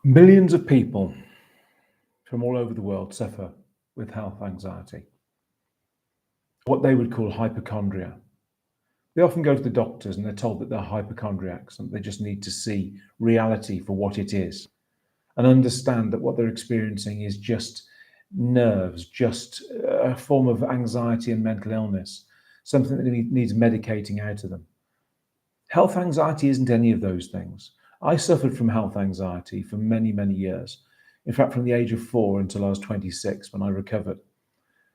Millions of people from all over the world suffer with health anxiety, what they would call hypochondria. They often go to the doctors and they're told that they're hypochondriacs and they just need to see reality for what it is and understand that what they're experiencing is just nerves, just a form of anxiety and mental illness, something that needs medicating out of them. Health anxiety isn't any of those things. I suffered from health anxiety for many, many years. In fact, from the age of 4 until I was 26 when I recovered.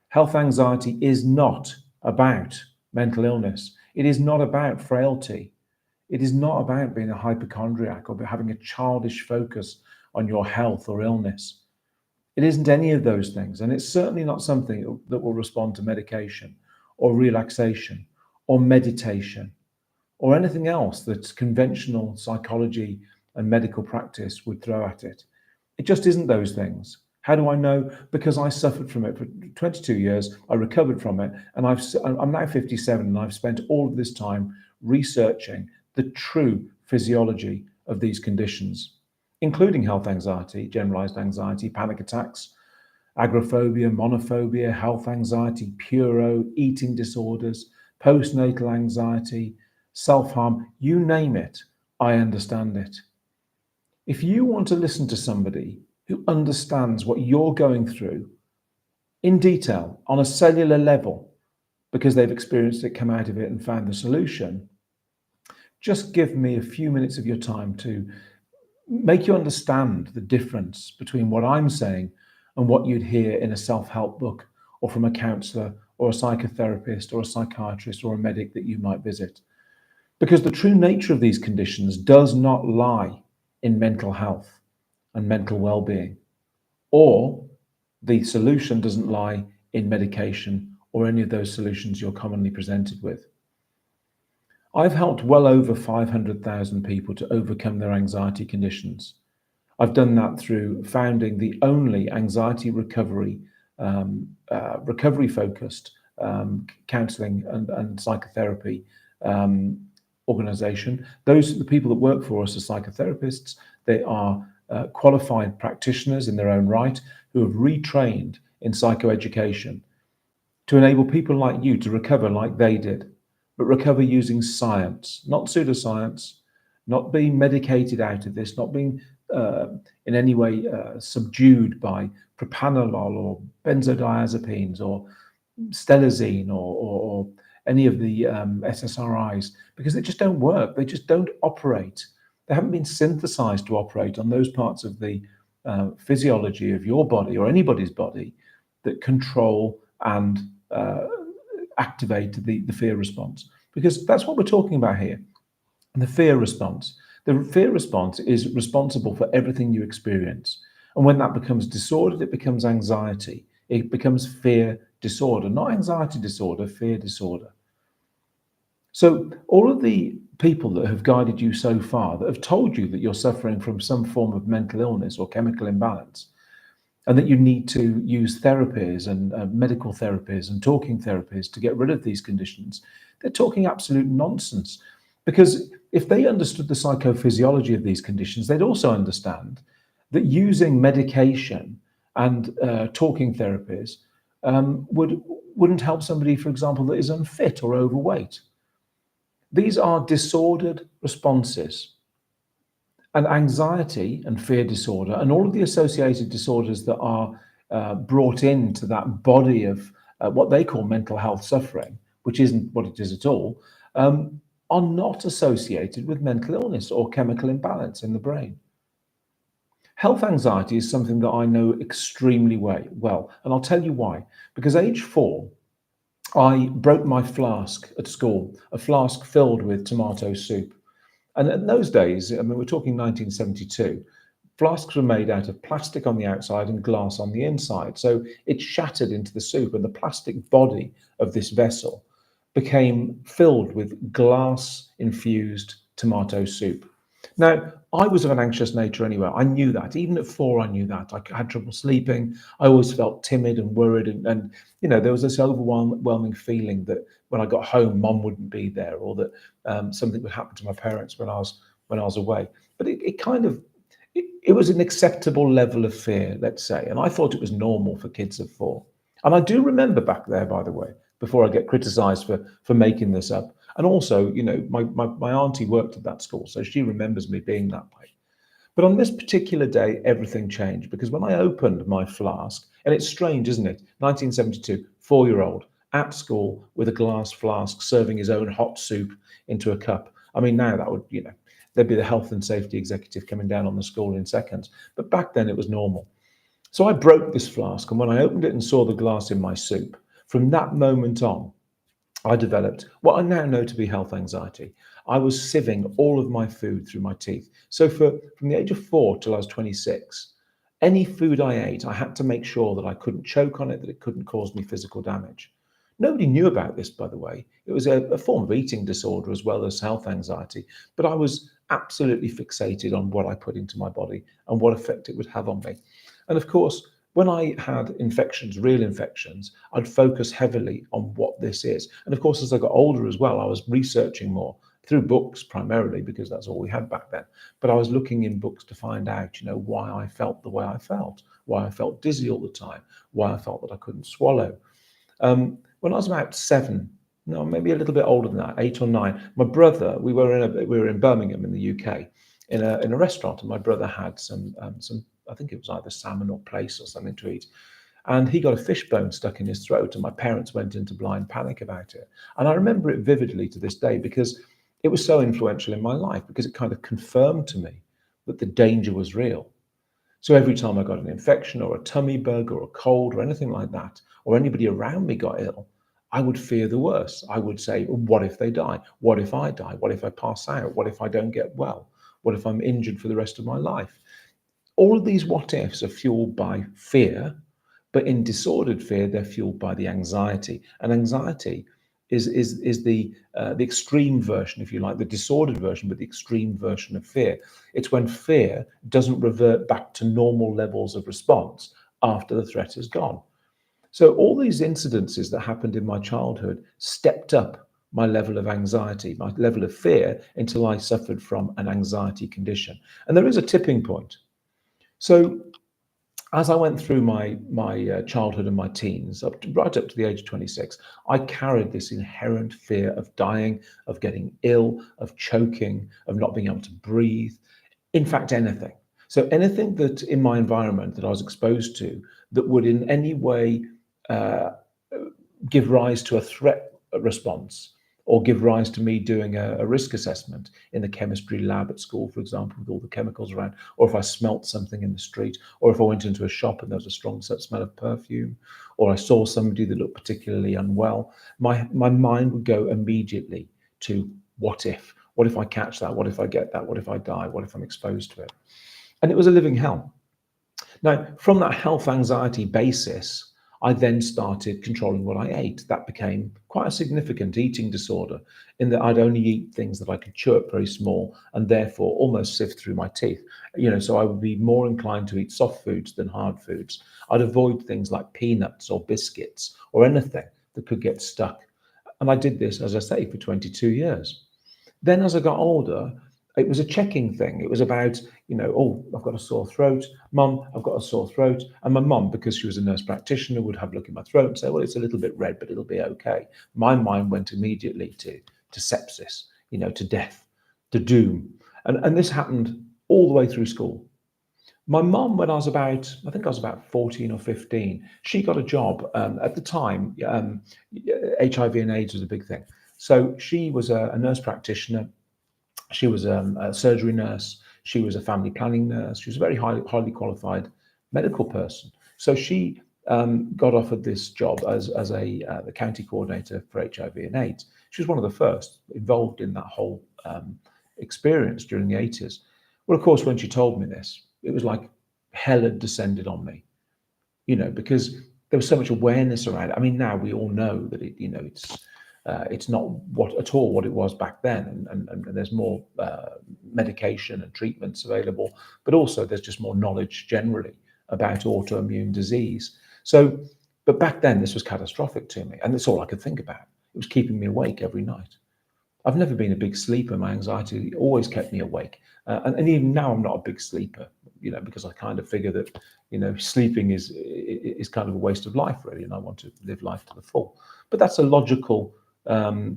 Health anxiety is not about mental illness. It is not about frailty. It is not about being a hypochondriac or having a childish focus on your health or illness. It isn't any of those things. And it's certainly not something that will respond to medication or relaxation or meditation or anything else that conventional psychology and medical practice would throw at it. It just isn't those things. How do I know? Because I suffered from it for 22 years. I recovered from it, and I'm now 57, and I've spent all of this time researching the true physiology of these conditions, including health anxiety, generalized anxiety, panic attacks, agoraphobia, monophobia, health anxiety, puro, eating disorders, postnatal anxiety, self-harm, you name it, I understand it. If you want to listen to somebody who understands what you're going through in detail on a cellular level, because they've experienced it, come out of it and found the solution, just give me a few minutes of your time to make you understand the difference between what I'm saying and what you'd hear in a self-help book or from a counselor or a psychotherapist or a psychiatrist or a medic that you might visit. Because the true nature of these conditions does not lie in mental health and mental well-being, or the solution doesn't lie in medication or any of those solutions you're commonly presented with. I've helped well over 500,000 people to overcome their anxiety conditions. I've done that through founding the only anxiety recovery-focused counselling and psychotherapy organization. Those are the people that work for us as psychotherapists. They are qualified practitioners in their own right who have retrained in psychoeducation to enable people like you to recover like they did, but recover using science, not pseudoscience, not being medicated out of this, not being in any way subdued by propranolol or benzodiazepines or stelazine or any of the SSRIs, because they just don't work. They just don't operate. They haven't been synthesized to operate on those parts of the physiology of your body or anybody's body that control and activate the fear response. Because that's what we're talking about here, the fear response. The fear response is responsible for everything you experience. And when that becomes disordered, it becomes anxiety. It becomes fear disorder, not anxiety disorder, fear disorder. So all of the people that have guided you so far, that have told you that you're suffering from some form of mental illness or chemical imbalance, and that you need to use therapies and medical therapies and talking therapies to get rid of these conditions, they're talking absolute nonsense. Because if they understood the psychophysiology of these conditions, they'd also understand that using medication and talking therapies wouldn't help somebody, for example, that is unfit or overweight. These are disordered responses. And anxiety and fear disorder and all of the associated disorders that are brought into that body of what they call mental health suffering, which isn't what it is at all, are not associated with mental illness or chemical imbalance in the brain. Health anxiety is something that I know extremely well, and I'll tell you why. Because age 4, I broke my flask at school, a flask filled with tomato soup. And in those days, I mean, we're talking 1972, flasks were made out of plastic on the outside and glass on the inside. So it shattered into the soup, and the plastic body of this vessel became filled with glass-infused tomato soup. Now, I was of an anxious nature anyway. I knew that. Even at 4, I knew that. I had trouble sleeping. I always felt timid and worried. And there was this overwhelming feeling that when I got home, mom wouldn't be there, or that something would happen to my parents when I was away. But it it was an acceptable level of fear, let's say, and I thought it was normal for kids of 4. And I do remember back there, by the way, before I get criticised for making this up. And also, my auntie worked at that school, so she remembers me being that way. But on this particular day, everything changed because when I opened my flask, and it's strange, isn't it? 1972, 4-year-old at school with a glass flask serving his own hot soup into a cup. I mean, now that would, there'd be the health and safety executive coming down on the school in seconds. But back then it was normal. So I broke this flask, and when I opened it and saw the glass in my soup, from that moment on, I developed what I now know to be health anxiety. I was sieving all of my food through my teeth. So from the age of 4 till I was 26, any food I ate, I had to make sure that I couldn't choke on it, that it couldn't cause me physical damage. Nobody knew about this, by the way. It was a form of eating disorder as well as health anxiety, but I was absolutely fixated on what I put into my body and what effect it would have on me. And of course, when I had infections, real infections, I'd focus heavily on what this is. And of course, as I got older as well, I was researching more through books primarily because that's all we had back then. But I was looking in books to find out, why I felt the way I felt, why I felt dizzy all the time, why I felt that I couldn't swallow. When I was about 7, no, maybe a little bit older than that, 8 or 9, my brother, we were in Birmingham in the UK, in a restaurant, and my brother had some I think it was either salmon or plaice or something to eat. And he got a fish bone stuck in his throat, and my parents went into blind panic about it. And I remember it vividly to this day because it was so influential in my life, because it kind of confirmed to me that the danger was real. So every time I got an infection or a tummy bug or a cold or anything like that, or anybody around me got ill, I would fear the worst. I would say, well, what if they die? What if I die? What if I pass out? What if I don't get well? What if I'm injured for the rest of my life? All of these what ifs are fueled by fear, but in disordered fear, they're fueled by the anxiety. And anxiety is the extreme version, if you like, the disordered version, but the extreme version of fear. It's when fear doesn't revert back to normal levels of response after the threat is gone. So all these incidences that happened in my childhood stepped up my level of anxiety, my level of fear, until I suffered from an anxiety condition. And there is a tipping point. So as I went through my childhood and my teens, right up to the age of 26, I carried this inherent fear of dying, of getting ill, of choking, of not being able to breathe. In fact, anything. So anything that in my environment that I was exposed to that would in any way uh, give rise to a threat response, or give rise to me doing a risk assessment in the chemistry lab at school, for example, with all the chemicals around, or if I smelt something in the street, or if I went into a shop and there was a strong smell of perfume, or I saw somebody that looked particularly unwell, my mind would go immediately to what if? What if I catch that? What if I get that? What if I die? What if I'm exposed to it? And it was a living hell. Now, from that health anxiety basis, I then started controlling what I ate. That became quite a significant eating disorder, in that I'd only eat things that I could chew up very small and therefore almost sift through my teeth. So I would be more inclined to eat soft foods than hard foods. I'd avoid things like peanuts or biscuits or anything that could get stuck. And I did this, as I say, for 22 years. Then as I got older, it was a checking thing. It was about, oh, I've got a sore throat. Mum, I've got a sore throat. And my mum, because she was a nurse practitioner, would have a look at my throat and say, well, it's a little bit red, but it'll be okay. My mind went immediately to sepsis, to death, to doom. And this happened all the way through school. My mum, when I think I was about 14 or 15, she got a job. At the time, HIV and AIDS was a big thing. So she was a nurse practitioner. She was a surgery nurse. She was a family planning nurse. She was a very highly qualified medical person. So she got offered this job as the county coordinator for HIV and AIDS. She was one of the first involved in that whole experience during the 80s. Well, of course, when she told me this, it was like hell had descended on me, because there was so much awareness around it. I mean, now we all know that it's not what it was back then, and there's more medication and treatments available, but also there's just more knowledge generally about autoimmune disease. So, but back then this was catastrophic to me, and that's all I could think about. It was keeping me awake every night. I've never been a big sleeper. My anxiety always kept me awake, and even now I'm not a big sleeper. because I kind of figure that, sleeping is kind of a waste of life, really, and I want to live life to the full. But that's a logical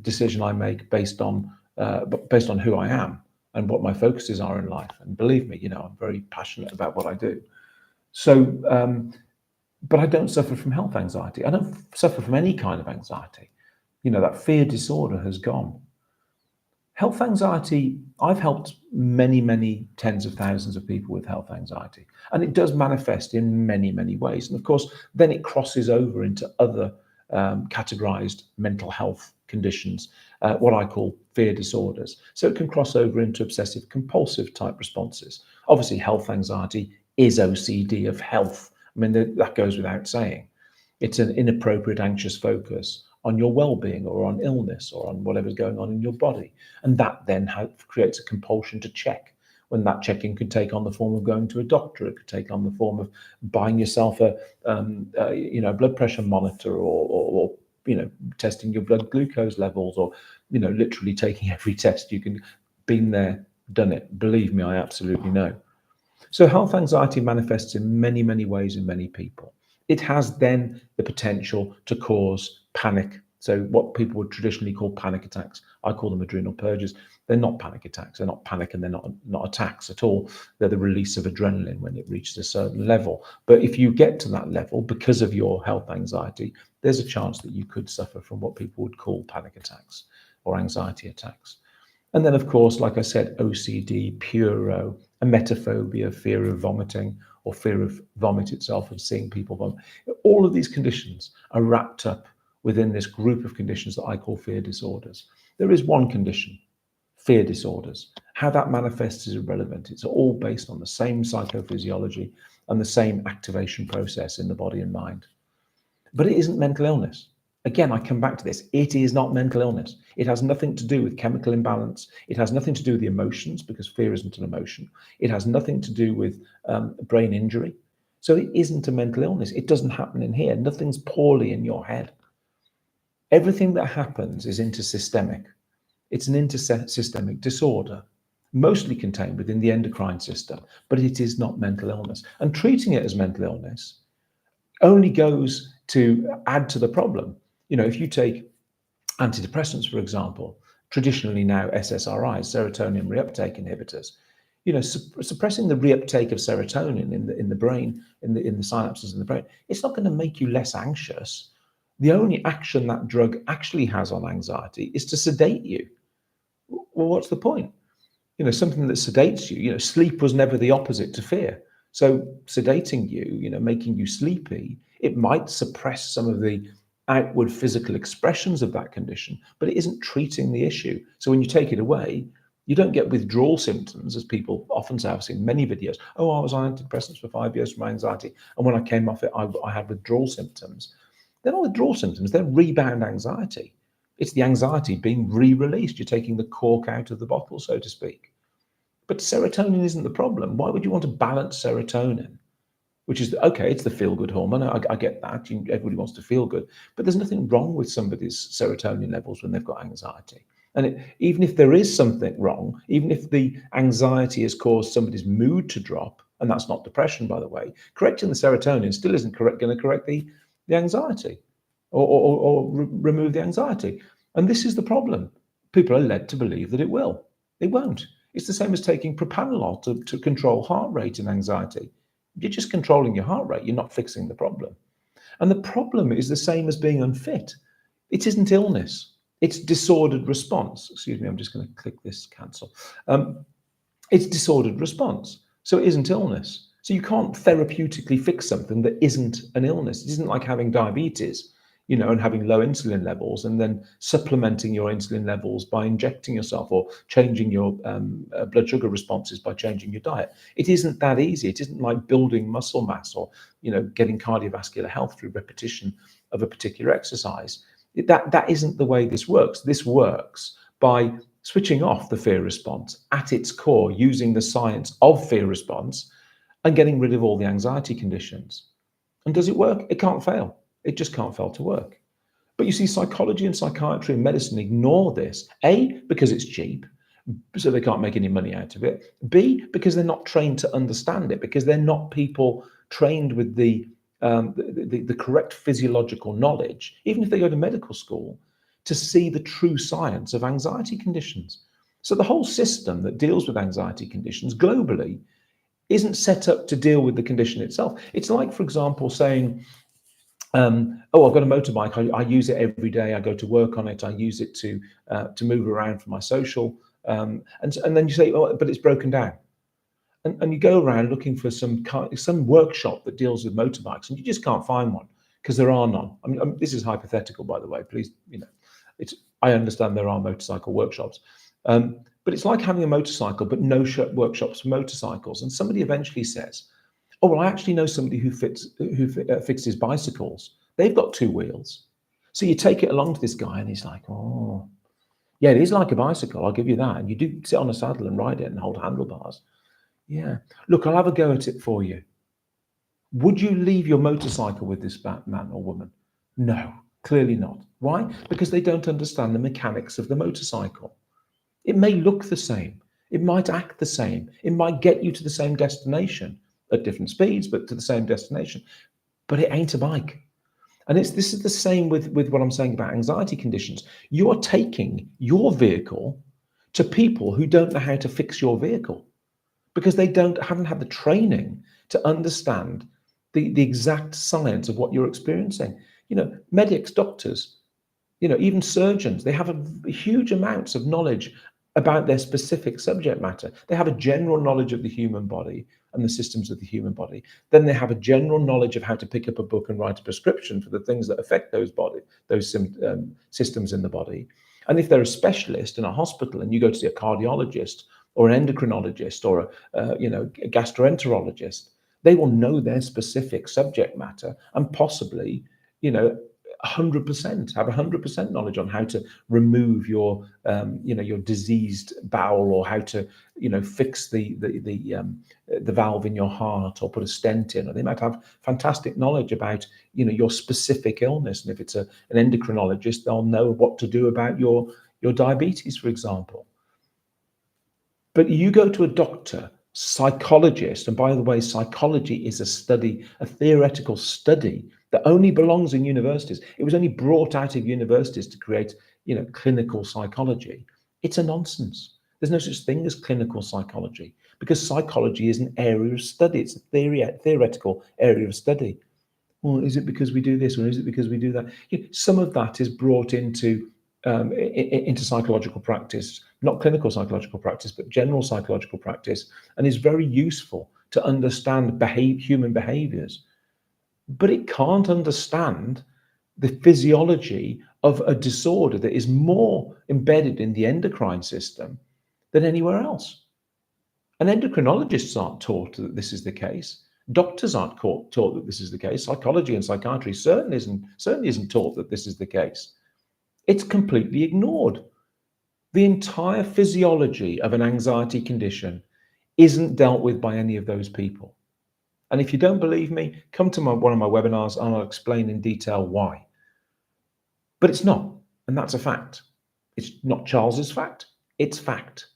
decision I make based on who I am and what my focuses are in life. And believe me, I'm very passionate about what I do. So, but I don't suffer from health anxiety. I don't suffer from any kind of anxiety. That fear disorder has gone. Health anxiety, I've helped many, many tens of thousands of people with health anxiety, and it does manifest in many, many ways. And of course, then it crosses over into other categorized mental health conditions, what I call fear disorders. So it can cross over into obsessive compulsive type responses. Obviously, health anxiety is OCD of health. I mean, that goes without saying. It's an inappropriate anxious focus on your well-being or on illness or on whatever's going on in your body. And that then creates a compulsion to check, when that checking could take on the form of going to a doctor. It could take on the form of buying yourself a blood pressure monitor, or testing your blood glucose levels, or literally taking every test you can. Been there, done it. Believe me, I absolutely know. So health anxiety manifests in many, many ways in many people. It has then the potential to cause panic. So what people would traditionally call panic attacks, I call them adrenal purges. They're not panic attacks. They're not panic, and they're not attacks at all. They're the release of adrenaline when it reaches a certain level. But if you get to that level because of your health anxiety, there's a chance that you could suffer from what people would call panic attacks or anxiety attacks. And then, of course, like I said, OCD, puro, emetophobia, fear of vomiting or fear of vomit itself, of seeing people vomit. All of these conditions are wrapped up within this group of conditions that I call fear disorders. There is one condition, fear disorders. How that manifests is irrelevant. It's all based on the same psychophysiology and the same activation process in the body and mind. But it isn't mental illness. Again, I come back to this. It is not mental illness. It has nothing to do with chemical imbalance. It has nothing to do with the emotions, because fear isn't an emotion. It has nothing to do with brain injury. So it isn't a mental illness. It doesn't happen in here. Nothing's poorly in your head. Everything that happens is intersystemic. It's an intersystemic disorder, mostly contained within the endocrine system, but it is not mental illness. And treating it as mental illness only goes to add to the problem. If you take antidepressants, for example, traditionally now SSRIs, serotonin reuptake inhibitors, suppressing the reuptake of serotonin in the brain, in the synapses in the brain, it's not going to make you less anxious. The only action that drug actually has on anxiety is to sedate you. Well, what's the point? Something that sedates you. Sleep was never the opposite to fear. So sedating you, making you sleepy, it might suppress some of the outward physical expressions of that condition, but it isn't treating the issue. So when you take it away, you don't get withdrawal symptoms, as people often say. I've seen many videos. Oh, I was on antidepressants for 5 years for my anxiety, and when I came off it, I had withdrawal symptoms. They're not withdrawal symptoms, they're rebound anxiety. It's the anxiety being re-released. You're taking the cork out of the bottle, so to speak. But serotonin isn't the problem. Why would you want to balance serotonin? Which is, okay, it's the feel-good hormone. I get that. Everybody wants to feel good. But there's nothing wrong with somebody's serotonin levels when they've got anxiety. And even if there is something wrong, even if the anxiety has caused somebody's mood to drop, and that's not depression, by the way, correcting the serotonin still isn't going to correct the anxiety or remove the anxiety. And this is the problem. People are led to believe that it will. It won't. It's the same as taking propranolol to control heart rate and anxiety. You're just controlling your heart rate. You're not fixing the problem. And the problem is the same as being unfit. It isn't illness. It's disordered response. Excuse me, I'm just going to click this cancel. It's disordered response. So it isn't illness. So you can't therapeutically fix something that isn't an illness. It isn't like having diabetes, and having low insulin levels and then supplementing your insulin levels by injecting yourself, or changing your blood sugar responses by changing your diet. It isn't that easy. It isn't like building muscle mass, or, getting cardiovascular health through repetition of a particular exercise. That isn't the way this works. This works by switching off the fear response at its core, using the science of fear response and getting rid of all the anxiety conditions. And does it work? It can't fail. It just can't fail to work. But you see, psychology and psychiatry and medicine ignore this, A, because it's cheap, so they can't make any money out of it. B, because they're not trained to understand it, because they're not people trained with the correct physiological knowledge, even if they go to medical school, to see the true science of anxiety conditions. So the whole system that deals with anxiety conditions globally isn't set up to deal with the condition itself. It's like, for example, saying, oh, I've got a motorbike. I use it every day. I go to work on it. I use it to move around for my social. And then you say, oh, but it's broken down. And you go around looking for some workshop that deals with motorbikes, and you just can't find one because there are none. This is hypothetical, by the way. Please, I understand there are motorcycle workshops, but it's like having a motorcycle but no workshops for motorcycles. And somebody eventually says, oh, well, I actually know somebody who fixes bicycles. They've got two wheels. So you take it along to this guy, and he's like, oh, yeah, it is like a bicycle. I'll give you that. And you do sit on a saddle and ride it and hold handlebars. Yeah. Look, I'll have a go at it for you. Would you leave your motorcycle with this man or woman? No, clearly not. Why? Because they don't understand the mechanics of the motorcycle. It may look the same. It might act the same. It might get you to the same destination at different speeds, but to the same destination. But it ain't a bike. And this is the same with what I'm saying about anxiety conditions. You are taking your vehicle to people who don't know how to fix your vehicle, because they haven't had the training to understand the exact science of what you're experiencing. Medics, doctors, even surgeons, they have huge amounts of knowledge about their specific subject matter. They have a general knowledge of the human body and the systems of the human body. Then they have a general knowledge of how to pick up a book and write a prescription for the things that affect those systems in the body. And if they're a specialist in a hospital and you go to see a cardiologist or an endocrinologist or a gastroenterologist, they will know their specific subject matter and possibly, 100% have 100% knowledge on how to remove your diseased bowel, or how to fix the valve in your heart, or put a stent in. Or they might have fantastic knowledge about your specific illness, and if it's an endocrinologist, they'll know what to do about your diabetes, for example. But you go to a doctor, psychologist, and by the way, psychology is a theoretical study that only belongs in universities. It was only brought out of universities to create, clinical psychology. It's a nonsense. There's no such thing as clinical psychology, because psychology is an area of study. It's a theoretical area of study. Well, is it because we do this, or is it because we do that? Some of that is brought into psychological practice, not clinical psychological practice, but general psychological practice, and is very useful to understand human behaviors. But it can't understand the physiology of a disorder that is more embedded in the endocrine system than anywhere else. And endocrinologists aren't taught that this is the case. Doctors aren't taught that this is the case. Psychology and psychiatry certainly isn't taught that this is the case. It's completely ignored. The entire physiology of an anxiety condition isn't dealt with by any of those people. And if you don't believe me, come to one of my webinars and I'll explain in detail why. But it's not, and that's a fact. It's not Charles's fact, it's fact.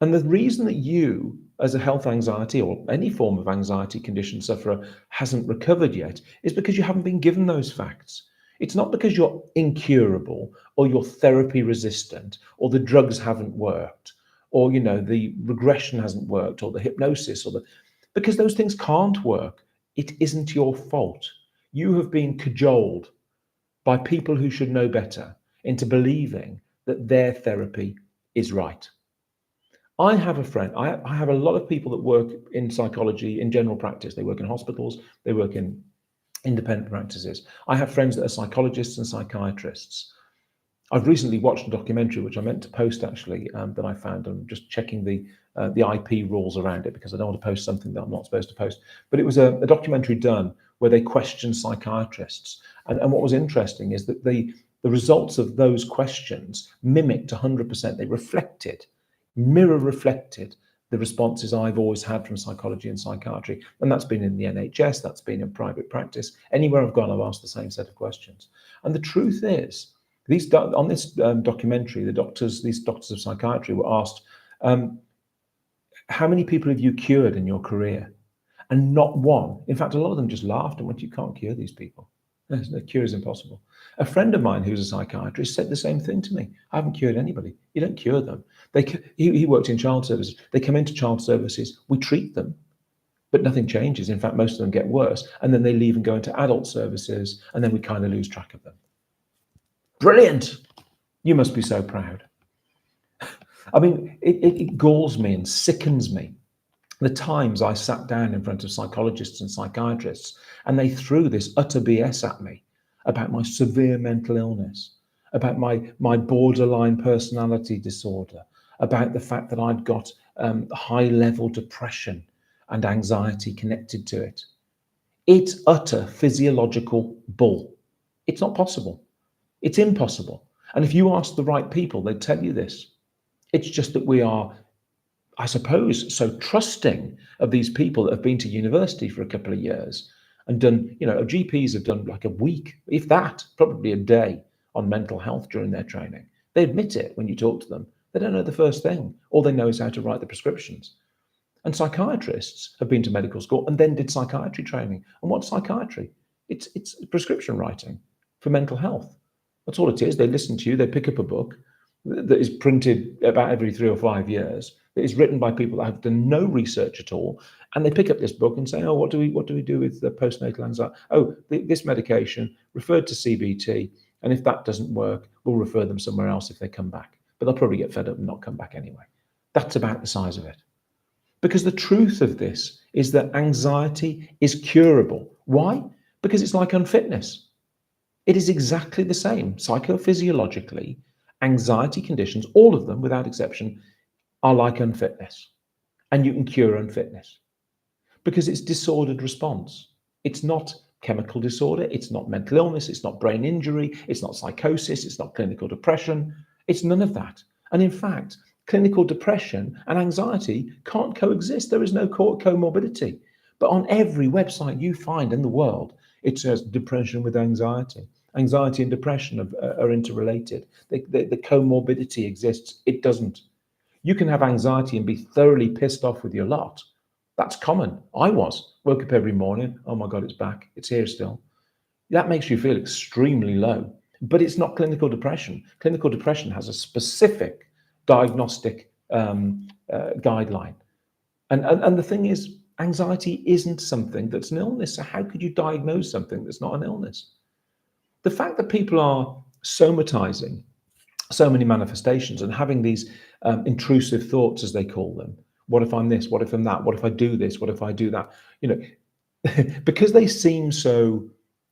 And the reason that you, as a health anxiety or any form of anxiety condition sufferer, hasn't recovered yet is because you haven't been given those facts. It's not because you're incurable, or you're therapy resistant, or the drugs haven't worked, or the regression hasn't worked, or the hypnosis, because those things can't work. It isn't your fault. You have been cajoled by people who should know better into believing that their therapy is right. I have a friend, I have a lot of people that work in psychology in general practice. They work in hospitals, they work in independent practices. I have friends that are psychologists and psychiatrists. I've recently watched a documentary, which I meant to post actually, that I found. I'm just checking the IP rules around it, because I don't want to post something that I'm not supposed to post. But it was a documentary done where they questioned psychiatrists. And what was interesting is that the results of those questions mimicked 100%. They mirror reflected the responses I've always had from psychology and psychiatry. And that's been in the NHS, that's been in private practice. Anywhere I've gone, I've asked the same set of questions. And the truth is On this documentary, these doctors of psychiatry were asked, um, how many people have you cured in your career? And not one. In fact, a lot of them just laughed and went, you can't cure these people. No, cure is impossible. A friend of mine who's a psychiatrist said the same thing to me. I haven't cured anybody. You don't cure them. He worked in child services. They come into child services. We treat them, but nothing changes. In fact, most of them get worse. And then they leave and go into adult services, and then we kind of lose track of them. Brilliant. You must be so proud. I mean, it galls me and sickens me the times I sat down in front of psychologists and psychiatrists and they threw this utter BS at me about my severe mental illness, about my borderline personality disorder, about the fact that I'd got high level depression and anxiety connected to it. It's utter physiological bull. It's not possible. It's impossible. And if you ask the right people, they'd tell you this. It's just that we are, I suppose, so trusting of these people that have been to university for a couple of years and done, GPs have done like a week, if that, probably a day on mental health during their training. They admit it when you talk to them. They don't know the first thing. All they know is how to write the prescriptions. And psychiatrists have been to medical school and then did psychiatry training. And what's psychiatry? It's prescription writing for mental health. That's all it is. They listen to you, they pick up a book that is printed about every 3 or 5 years, that is written by people that have done no research at all, and they pick up this book and say, "Oh, what do we do with the postnatal anxiety? Oh, this medication referred to CBT, and if that doesn't work, we'll refer them somewhere else if they come back. But they'll probably get fed up and not come back anyway." That's about the size of it. Because the truth of this is that anxiety is curable. Why? Because it's like unfitness. It is exactly the same psychophysiologically. Anxiety conditions, all of them without exception, are like unfitness. And you can cure unfitness because it's disordered response. It's not chemical disorder. It's not mental illness. It's not brain injury. It's not psychosis. It's not clinical depression. It's none of that. And in fact, clinical depression and anxiety can't coexist. There is no comorbidity. But on every website you find in the world, it says depression with anxiety. Anxiety and depression are interrelated. The comorbidity exists. It doesn't. You can have anxiety and be thoroughly pissed off with your lot. That's common. I was. Woke up every morning. Oh my God, it's back. It's here still. That makes you feel extremely low. But it's not clinical depression. Clinical depression has a specific diagnostic guideline. And the thing is, anxiety isn't something that's an illness. So how could you diagnose something that's not an illness? The fact that people are somatizing so many manifestations and having these intrusive thoughts, as they call them. What if I'm this? What if I'm that? What if I do this? What if I do that? Because they seem so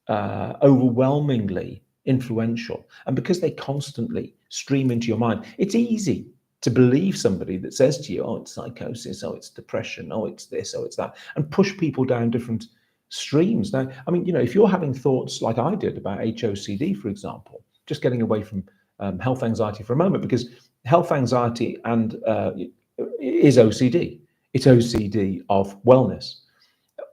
overwhelmingly influential, and because they constantly stream into your mind, it's easy to believe somebody that says to you, "Oh, it's psychosis. Oh, it's depression. Oh, it's this. Oh, it's that," and push people down different streams. Now, I mean, if you're having thoughts like I did about HOCD, for example, just getting away from health anxiety for a moment, because health anxiety and is OCD. It's OCD of wellness.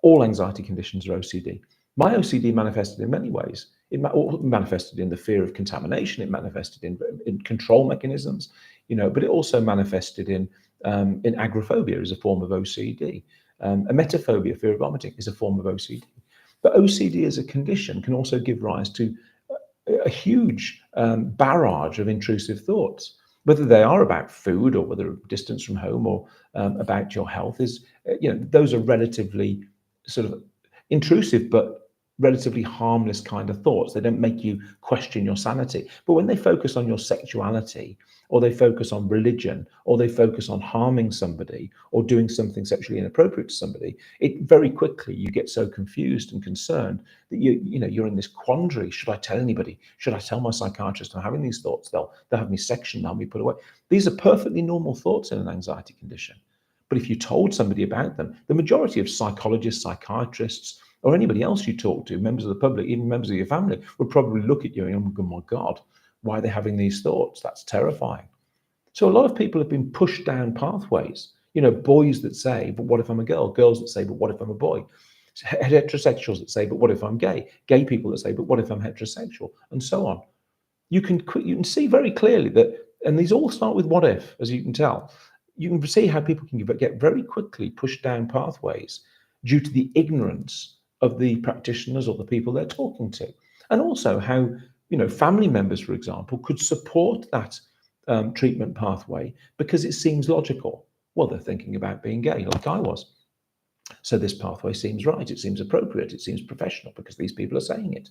All anxiety conditions are OCD. My OCD manifested in many ways. It manifested in the fear of contamination. It manifested in control mechanisms, but it also manifested in agoraphobia as a form of OCD. Emetophobia, fear of vomiting, is a form of OCD. But OCD as a condition can also give rise to a huge barrage of intrusive thoughts, whether they are about food or whether distance from home or about your health. Those are relatively sort of intrusive, but relatively harmless kind of thoughts. They don't make you question your sanity. But when they focus on your sexuality, or they focus on religion, or they focus on harming somebody or doing something sexually inappropriate to somebody, it very quickly you get so confused and concerned that you're in this quandary. Should I tell anybody? Should I tell my psychiatrist I'm having these thoughts? They'll have me sectioned, they'll have me put away. These are perfectly normal thoughts in an anxiety condition. But if you told somebody about them, the majority of psychologists, psychiatrists, or anybody else you talk to, members of the public, even members of your family, would probably look at you and go, "Oh my God, why are they having these thoughts? That's terrifying." So a lot of people have been pushed down pathways. Boys that say, "But what if I'm a girl?" Girls that say, "But what if I'm a boy?" Heterosexuals that say, "But what if I'm gay?" Gay people that say, "But what if I'm heterosexual?" And so on. You can see very clearly that, and these all start with what if, as you can tell. You can see how people can get very quickly pushed down pathways due to the ignorance of the practitioners or the people they're talking to, and also how family members, for example, could support that treatment pathway because it seems logical. Well, they're thinking about being gay, like I was. So this pathway seems right, it seems appropriate, it seems professional because these people are saying it.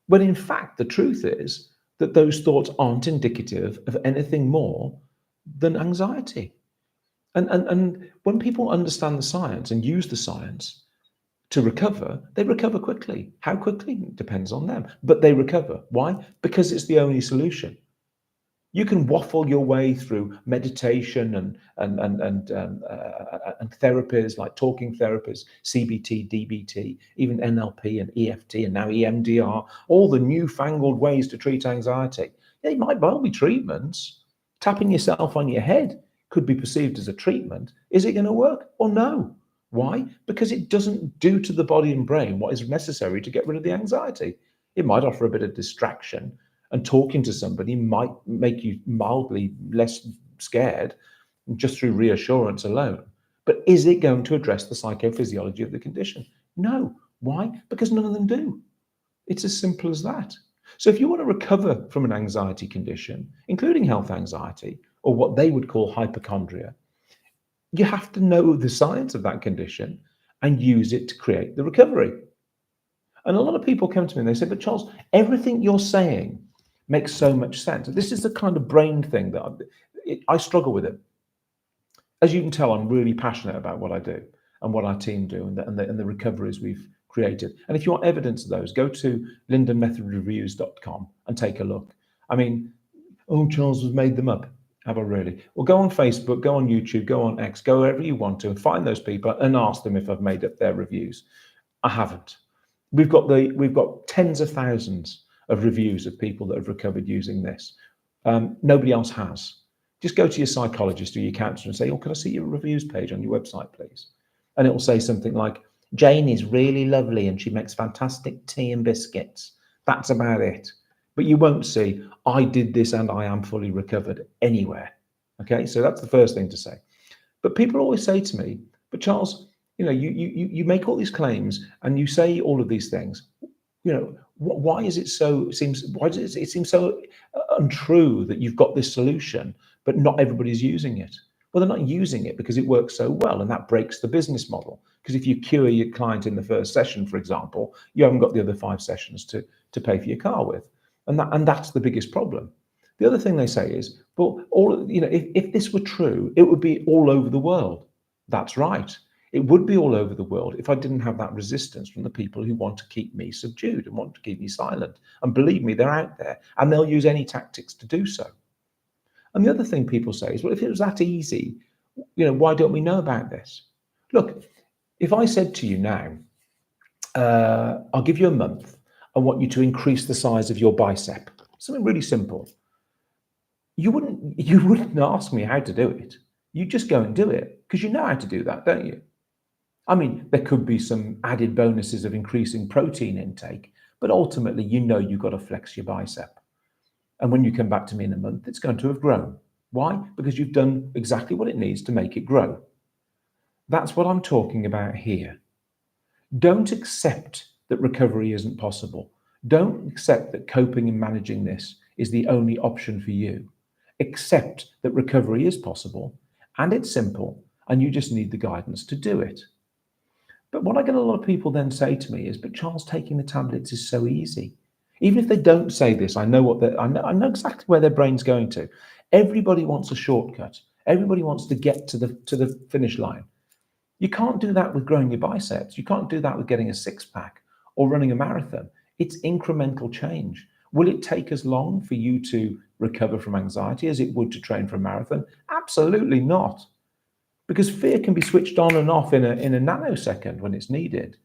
When in fact, the truth is that those thoughts aren't indicative of anything more than anxiety. And when people understand the science and use the science to recover, they recover quickly. How quickly depends on them, but they recover. Why? Because it's the only solution. You can waffle your way through meditation and therapies like talking therapies, CBT, DBT, even NLP and EFT, and now EMDR, all the newfangled ways to treat anxiety. They might well be treatments. Tapping yourself on your head could be perceived as a treatment. Is it going to work? Or no? Why? Because it doesn't do to the body and brain what is necessary to get rid of the anxiety. It might offer a bit of distraction, and talking to somebody might make you mildly less scared just through reassurance alone. But is it going to address the psychophysiology of the condition? No. Why? Because none of them do. It's as simple as that. So if you want to recover from an anxiety condition, including health anxiety, or what they would call hypochondria, you have to know the science of that condition and use it to create the recovery. And a lot of people come to me and they say, but Charles, everything you're saying makes so much sense. This is the kind of brain thing that I struggle with it. As you can tell, I'm really passionate about what I do and what our team do and the recoveries we've created. And if you want evidence of those, go to lindenmethodreviews.com and take a look. I mean, oh, Charles has made them up. Have I really? Well, go on Facebook, go on YouTube, go on X, go wherever you want to and find those people and ask them if I've made up their reviews. I haven't. We've got tens of thousands of reviews of people that have recovered using this. Nobody else has. Just go to your psychologist or your counselor and say, oh, can I see your reviews page on your website, please? And it will say something like, Jane is really lovely and she makes fantastic tea and biscuits. That's about it. But you won't see, I did this and I am fully recovered anywhere. Okay, so that's the first thing to say. But people always say to me, but Charles, you make all these claims and you say all of these things. Why is it so? Why does it seem so untrue that you've got this solution, but not everybody's using it? Well, they're not using it because it works so well, and that breaks the business model. Because if you cure your client in the first session, for example, you haven't got the other 5 sessions to pay for your car with, and that's the biggest problem. The other thing they say is, well, if this were true, it would be all over the world. That's right. It would be all over the world if I didn't have that resistance from the people who want to keep me subdued and want to keep me silent. And believe me, they're out there and they'll use any tactics to do so. And the other thing people say is, well, if it was that easy, why don't we know about this? Look, if I said to you now, I'll give you a month, I want you to increase the size of your bicep, something really simple. You wouldn't ask me how to do it. You just go and do it because you know how to do that, don't you? I mean, there could be some added bonuses of increasing protein intake, but ultimately, you've got to flex your bicep. And when you come back to me in a month, it's going to have grown. Why? Because you've done exactly what it needs to make it grow. That's what I'm talking about here. Don't accept that recovery isn't possible. Don't accept that coping and managing this is the only option for you. Accept that recovery is possible and it's simple, and you just need the guidance to do it. But what I get a lot of people then say to me is, but Charles, taking the tablets is so easy. Even if they don't say this, I know exactly where their brain's going to. Everybody wants a shortcut. Everybody wants to get to the finish line. You can't do that with growing your biceps. You can't do that with getting a 6-pack or running a marathon. It's incremental change. Will it take as long for you to recover from anxiety as it would to train for a marathon? Absolutely not. Because fear can be switched on and off in a nanosecond when it's needed.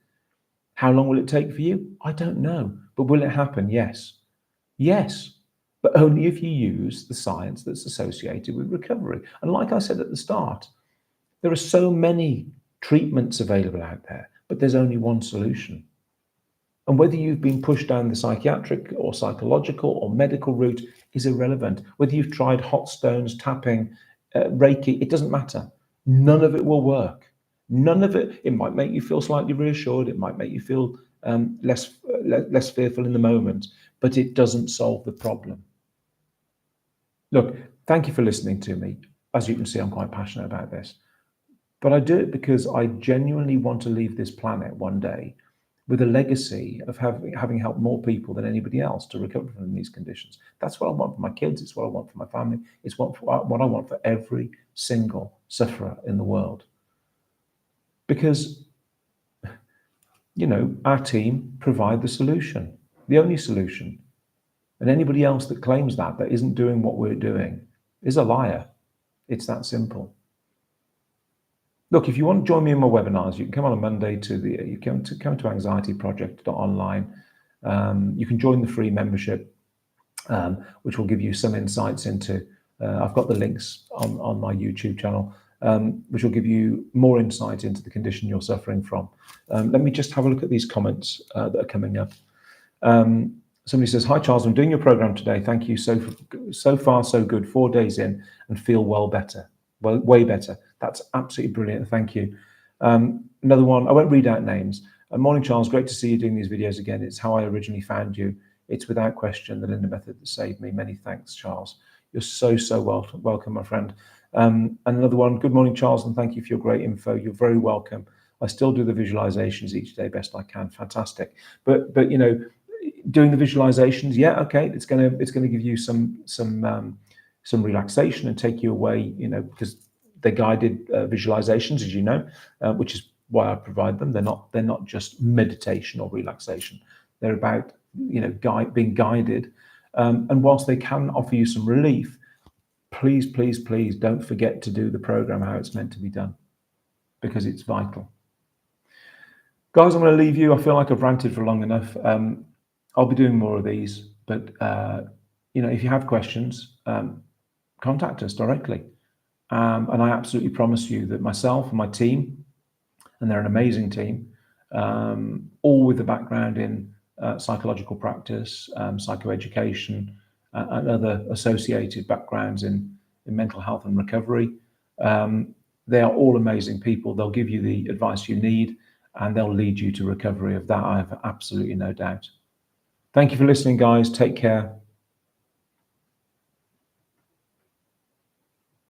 How long will it take for you? I don't know. But will it happen? Yes. Yes. But only if you use the science that's associated with recovery. And like I said at the start, there are so many treatments available out there, but there's only one solution. And whether you've been pushed down the psychiatric or psychological or medical route is irrelevant. Whether you've tried hot stones, tapping, Reiki, it doesn't matter. None of it will work. None of it. It might make you feel slightly reassured. It might make you feel less fearful in the moment, but it doesn't solve the problem. Look, thank you for listening to me. As you can see, I'm quite passionate about this, but I do it because I genuinely want to leave this planet one day with a legacy of having helped more people than anybody else to recover from these conditions. That's what I want for my kids. It's what I want for my family. It's what I want for every single sufferer in the world. Because, our team provide the solution, the only solution. And anybody else that claims that isn't doing what we're doing is a liar. It's that simple. Look, if you want to join me in my webinars, you can come on a Monday you come to anxietyproject.online. You can join the free membership, which will give you some insights into, I've got the links on my YouTube channel, which will give you more insight into the condition you're suffering from. Let me just have a look at these comments that are coming up. Somebody says, "Hi Charles, I'm doing your program today. Thank you. So far, so good. 4 days in and feel better. Well, way better. That's absolutely brilliant. Thank you." Another one, I won't read out names. "Morning, Charles. Great to see you doing these videos again. It's how I originally found you. It's without question the Linda method that saved me. Many thanks, Charles." You're so welcome, my friend. And another one, "Good morning, Charles, and thank you for your great info. You're very welcome. I still do the visualizations each day best I can." Fantastic. But doing the visualizations, yeah, okay, it's gonna give you some relaxation and take you away, because they're guided visualizations, as you know, which is why I provide them. They're not just meditation or relaxation. They're about being guided. And whilst they can offer you some relief, please don't forget to do the program how it's meant to be done, because it's vital. Guys, I'm going to leave you. I feel like I've ranted for long enough. I'll be doing more of these, but if you have questions, contact us directly. And I absolutely promise you that myself and my team, and they're an amazing team, all with a background in psychological practice, psychoeducation, and other associated backgrounds in mental health and recovery. They are all amazing people. They'll give you the advice you need, and they'll lead you to recovery. Of that, I have absolutely no doubt. Thank you for listening, guys. Take care.